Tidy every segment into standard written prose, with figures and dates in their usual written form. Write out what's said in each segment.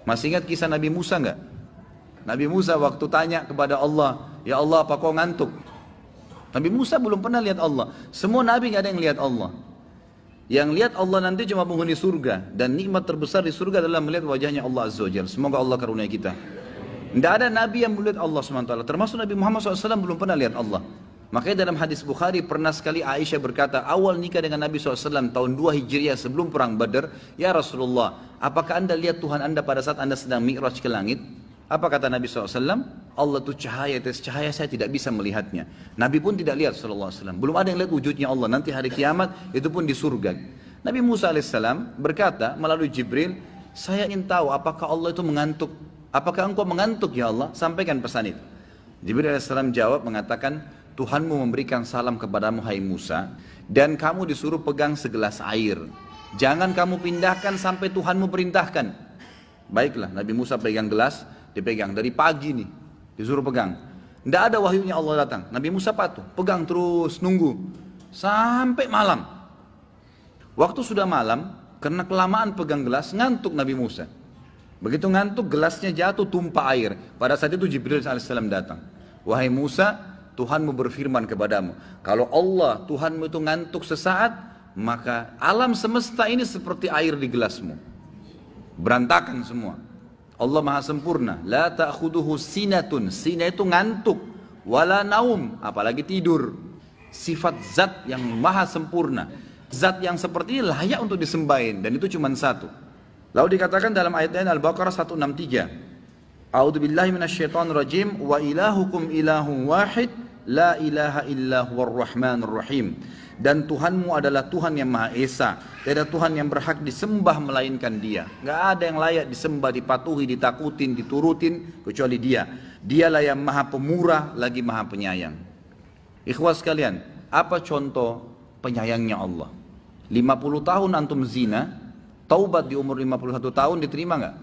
Masih ingat kisah Nabi Musa nggak? Nabi Musa waktu tanya kepada Allah, ya Allah apa kau ngantuk? Nabi Musa belum pernah lihat Allah. Semua Nabi nggak ada yang lihat Allah. Yang lihat Allah nanti cuma penghuni surga. Dan nikmat terbesar di surga adalah melihat wajahnya Allah Azza wa Jalla. Semoga Allah karunia kita. Tidak ada Nabi yang melihat Allah SWT. Termasuk Nabi Muhammad SAW belum pernah lihat Allah. Makanya dalam hadis Bukhari pernah sekali Aisyah berkata, awal nikah dengan Nabi SAW tahun 2 Hijriah sebelum perang Badar, ya Rasulullah, apakah anda lihat Tuhan anda pada saat anda sedang mi'raj ke langit? Apa kata Nabi SAW? Allah itu cahaya, atas cahaya saya tidak bisa melihatnya. Nabi pun tidak lihat SAW. Belum ada yang lihat wujudnya Allah. Nanti hari kiamat itu pun di surga. Nabi Musa AS berkata melalui Jibril, saya ingin tahu apakah Allah itu mengantuk. Apakah engkau mengantuk ya Allah? Sampaikan pesan itu. Jibril AS jawab mengatakan, Tuhanmu memberikan salam kepadamu hai Musa. Dan kamu disuruh pegang segelas air. Jangan kamu pindahkan sampai Tuhanmu perintahkan. Baiklah, Nabi Musa pegang gelas. Dipegang dari pagi nih, disuruh pegang. Tidak ada wahyunya Allah datang. Nabi Musa patuh, pegang terus, nunggu. Sampai malam. Waktu sudah malam, karena kelamaan pegang gelas, ngantuk Nabi Musa. Begitu ngantuk, gelasnya jatuh, tumpah air. Pada saat itu Jibril AS datang. Wahai Musa, Tuhanmu berfirman kepadamu. Kalau Allah, Tuhanmu itu ngantuk sesaat, maka alam semesta ini seperti air di gelasmu. Berantakan semua. Allah maha sempurna. La ta'khuduhu sinatun. Sina itu ngantuk. Wala naum. Apalagi tidur. Sifat zat yang maha sempurna. Zat yang seperti ini layak untuk disembahin. Dan itu cuma satu. Lalu dikatakan dalam ayat-ayat Al-Baqarah 163. A'udzu billahi minasyaitonir rajim. Wa ilahukum ilahun wahid. La ilaha illa huwar rahmanur rahim. Dan Tuhanmu adalah Tuhan yang Maha Esa. Tidak ada Tuhan yang berhak disembah melainkan Dia. Nggak ada yang layak disembah, dipatuhi, ditakutin, diturutin kecuali Dia. Dialah yang Maha Pemurah lagi Maha Penyayang. Ikhwas sekalian, apa contoh penyayangnya Allah? 50 tahun antum zina, taubat di umur 51 tahun diterima nggak?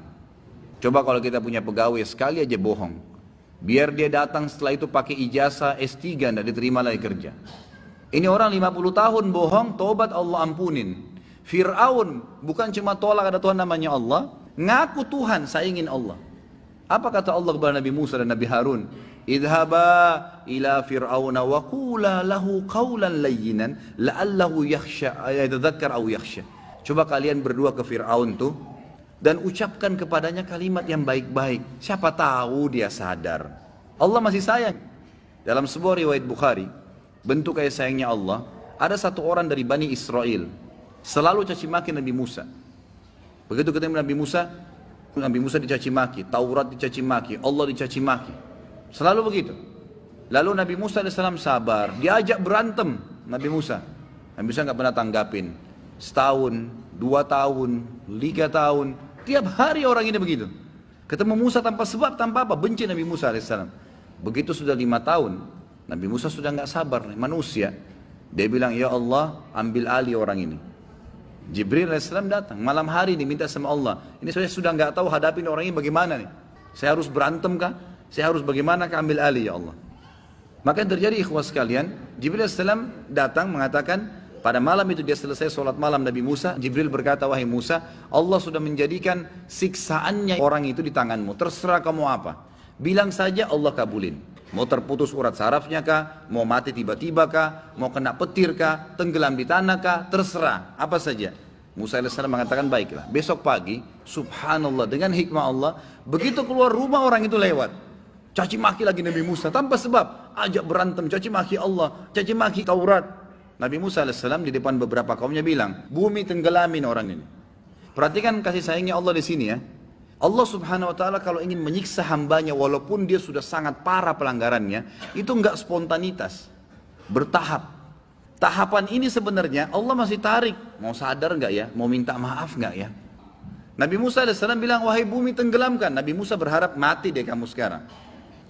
Coba kalau kita punya pegawai sekali aja bohong, biar dia datang setelah itu pakai ijazah S3 nggak diterima lagi kerja. Ini orang 50 tahun bohong, tobat Allah ampunin. Fir'aun bukan cuma tolak ada Tuhan namanya Allah, ngaku Tuhan, saya ingin Allah. Apa kata Allah kepada Nabi Musa dan Nabi Harun? Idhaba ila fir'auna wa qula lahu qawlan layyinan la'allahu yakhsha yatadzakkar aw yakhsha. Coba kalian berdua ke Fir'aun tuh dan ucapkan kepadanya kalimat yang baik-baik. Siapa tahu dia sadar. Allah masih sayang. Dalam sebuah riwayat Bukhari, bentuk kasih sayangnya Allah, ada satu orang dari Bani Israel selalu caci maki Nabi Musa. Begitu ketemu Nabi Musa dicaci maki, Taurat dicaci maki, Allah dicaci maki. Selalu begitu. Lalu Nabi Musa AS sabar, diajak berantem Nabi Musa. Nabi Musa nggak pernah tanggapin. Setahun, 2 tahun, 3 tahun, tiap hari orang ini begitu. Ketemu Musa tanpa sebab, tanpa apa, benci Nabi Musa AS. Begitu sudah 5 tahun, Nabi Musa sudah nggak sabar nih, manusia. Dia bilang, ya Allah, ambil alih orang ini. Jibril AS datang, malam hari diminta sama Allah. Ini saya sudah nggak tahu hadapin orang ini bagaimana nih. Saya harus berantem kah? Saya harus bagaimana kah ambil alih ya Allah. Maka yang terjadi ikhwas sekalian, Jibril AS datang mengatakan, pada malam itu dia selesai sholat malam Nabi Musa. Jibril berkata, wahai Musa, Allah sudah menjadikan siksaannya orang itu di tanganmu. Terserah kamu apa. Bilang saja Allah kabulin. Mau terputus urat sarafnya kah, mau mati tiba-tiba kah, mau kena petir kah, tenggelam di tanah kah, terserah, apa saja. Musa AS mengatakan baiklah. Besok pagi, subhanallah, dengan hikmah Allah, begitu keluar rumah orang itu lewat. Caci maki lagi Nabi Musa, tanpa sebab, ajak berantem, caci maki Allah, caci maki Taurat. Nabi Musa AS di depan beberapa kaumnya bilang, bumi tenggelamin orang ini. Perhatikan kasih sayangnya Allah di sini ya. Allah subhanahu wa ta'ala kalau ingin menyiksa hambanya walaupun dia sudah sangat parah pelanggarannya, itu enggak spontanitas, bertahap. Tahapan ini sebenarnya Allah masih tarik, mau sadar enggak ya, mau minta maaf enggak ya. Nabi Musa AS bilang, wahai bumi tenggelamkan. Nabi Musa berharap mati deh kamu sekarang.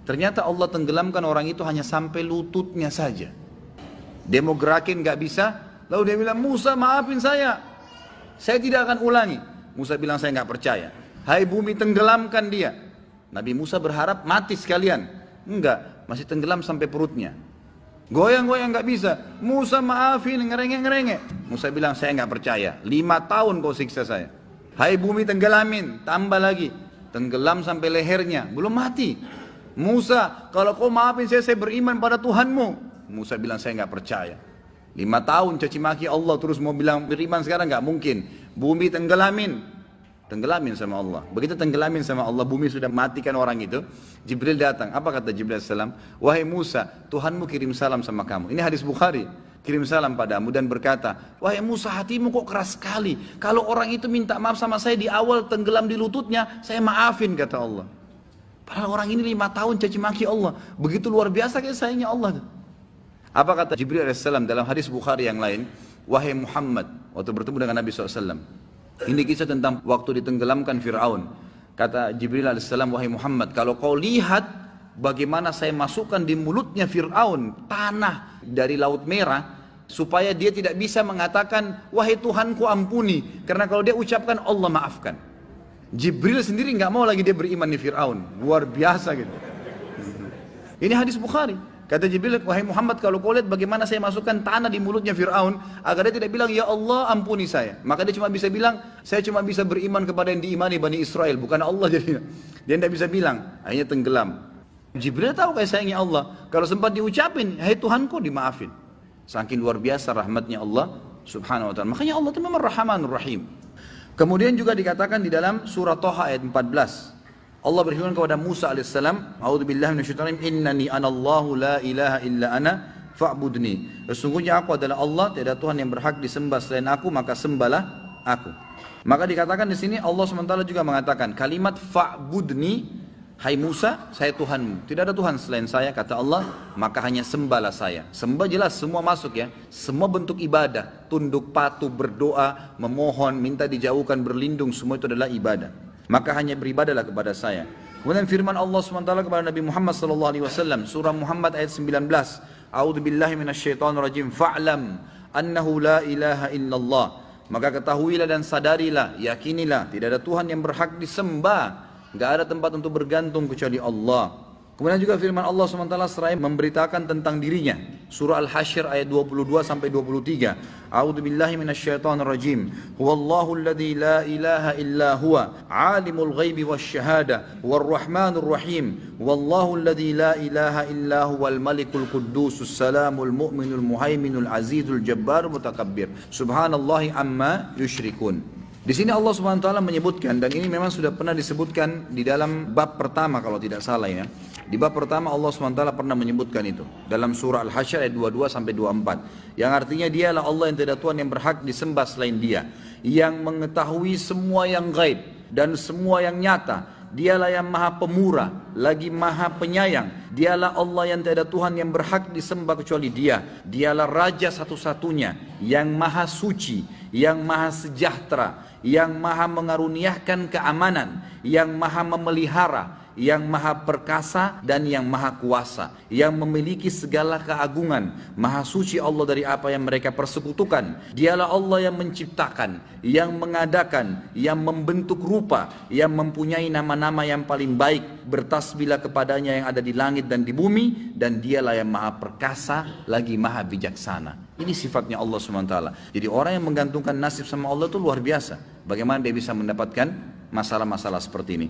Ternyata Allah tenggelamkan orang itu hanya sampai lututnya saja. Dia mau gerakin enggak bisa, lalu dia bilang, Musa maafin saya tidak akan ulangi. Musa bilang, saya enggak percaya. Hai bumi tenggelamkan dia. Nabi Musa berharap mati sekalian. Enggak, masih tenggelam sampai perutnya. Goyang-goyang enggak bisa. Musa maafin, ngerengek-ngerengek. Musa bilang, saya enggak percaya. 5 tahun kau siksa saya. Hai bumi tenggelamin, tambah lagi. tenggelam sampai lehernya, belum mati. Musa, kalau kau maafin saya beriman pada Tuhanmu. Musa bilang, saya nggak percaya. 5 tahun caci maki Allah, terus mau bilang beriman sekarang nggak mungkin. Bumi tenggelamin sama Allah. Begitu tenggelamin sama Allah, bumi sudah matikan orang itu. Jibril datang. Apa kata Jibril salam? Wahai Musa, Tuhanmu kirim salam sama kamu. Ini hadis Bukhari. Kirim salam padamu dan berkata, wahai Musa, hatimu kok keras sekali. Kalau orang itu minta maaf sama saya di awal tenggelam di lututnya, saya maafin, kata Allah. Padahal orang ini 5 tahun caci maki Allah. Begitu luar biasa kayak sayangnya Allah. Apa kata Jibril AS dalam hadis Bukhari yang lain? Wahai Muhammad, waktu bertemu dengan Nabi SAW. Ini kisah tentang waktu ditenggelamkan Fir'aun. Kata Jibril AS, wahai Muhammad, kalau kau lihat bagaimana saya masukkan di mulutnya Fir'aun tanah dari Laut Merah, supaya dia tidak bisa mengatakan, wahai Tuhanku ampuni. Karena kalau dia ucapkan, Allah maafkan. Jibril sendiri nggak mau lagi dia beriman di Fir'aun. Luar biasa gitu. Ini hadis Bukhari. Kata Jibril, wahai Muhammad, kalau kau lihat bagaimana saya masukkan tanah di mulutnya Fir'aun, agar dia tidak bilang, ya Allah ampuni saya. Maka dia cuma bisa bilang, saya cuma bisa beriman kepada yang diimani Bani Israel, bukan Allah jadinya. Dia tidak bisa bilang, akhirnya tenggelam. Jibril tahu kayak sayangnya Allah. Kalau sempat diucapin, hai Tuhanku, dimaafin. Saking luar biasa rahmatnya Allah subhanahu wa ta'ala. Makanya Allah itu memang Rahmanur Rahim. Kemudian juga dikatakan di dalam surah Toha ayat 14. Allah berfirman kepada Musa alaihissalam, A'udzubillahi minasyaitonir rajim, innani anallahu la ilaha illa ana fa'budni. Sesungguhnya aku adalah Allah, tiada Tuhan yang berhak disembah selain aku, maka sembahlah aku. Maka dikatakan di sini Allah SWT juga mengatakan kalimat fa'budni, hai Musa, saya Tuhanmu. Tidak ada Tuhan selain saya, kata Allah, maka hanya sembahlah saya. Sembah jelas semua masuk ya. Semua bentuk ibadah, tunduk patuh, berdoa, memohon, minta dijauhkan, berlindung, semua itu adalah ibadah. Maka hanya beribadahlah kepada saya. Kemudian firman Allah SWT kepada Nabi Muhammad SAW, surah Muhammad ayat 19, A'udzubillahi minasyaitonirrajim, fa'lam annahu la ilaha illallah. Maka ketahuilah dan sadarilah, yakinilah, tidak ada Tuhan yang berhak disembah, enggak ada tempat untuk bergantung kecuali Allah. Kemudian juga firman Allah SWT seraya memberitakan tentang dirinya. Surah Al-Hasyr ayat 22 sampai 23. A'udzubillahi minasyaitonir rajim. Huwallahu alladzi la ilaha illa huwa, alimul ghaibi wasyahada, warrahmanur rahim. Wallahu alladzi la ilaha illa huwal malikul quddusus salamul mu'minul muhaiminul azizul jabbarul mutakabbir. Subhanallahi amma yusyrikun. Di sini Allah Subhanahu wa taala menyebutkan, dan ini memang sudah pernah disebutkan di dalam bab pertama kalau tidak salah ya. Di bab pertama Allah Subhanahu wa taala pernah menyebutkan itu dalam surah Al-Hasyr ayat 22 sampai 24. Yang artinya dialah Allah yang tidak Tuhan yang berhak disembah selain Dia, yang mengetahui semua yang gaib dan semua yang nyata. Dialah yang maha pemurah, lagi maha penyayang. Dialah Allah yang tidak ada Tuhan yang berhak disembah kecuali Dia. Dialah Raja satu-satunya, yang maha suci, yang maha sejahtera, yang maha mengaruniakan keamanan, yang maha memelihara, yang maha perkasa dan yang maha kuasa, yang memiliki segala keagungan. Maha suci Allah dari apa yang mereka persekutukan. Dialah Allah yang menciptakan, yang mengadakan, yang membentuk rupa, yang mempunyai nama-nama yang paling baik. Bertasbihlah kepadanya yang ada di langit dan di bumi, dan dialah yang maha perkasa lagi maha bijaksana. Ini sifatnya Allah SWT. Jadi orang yang menggantungkan nasib sama Allah itu luar biasa. Bagaimana dia bisa mendapatkan masalah-masalah seperti ini.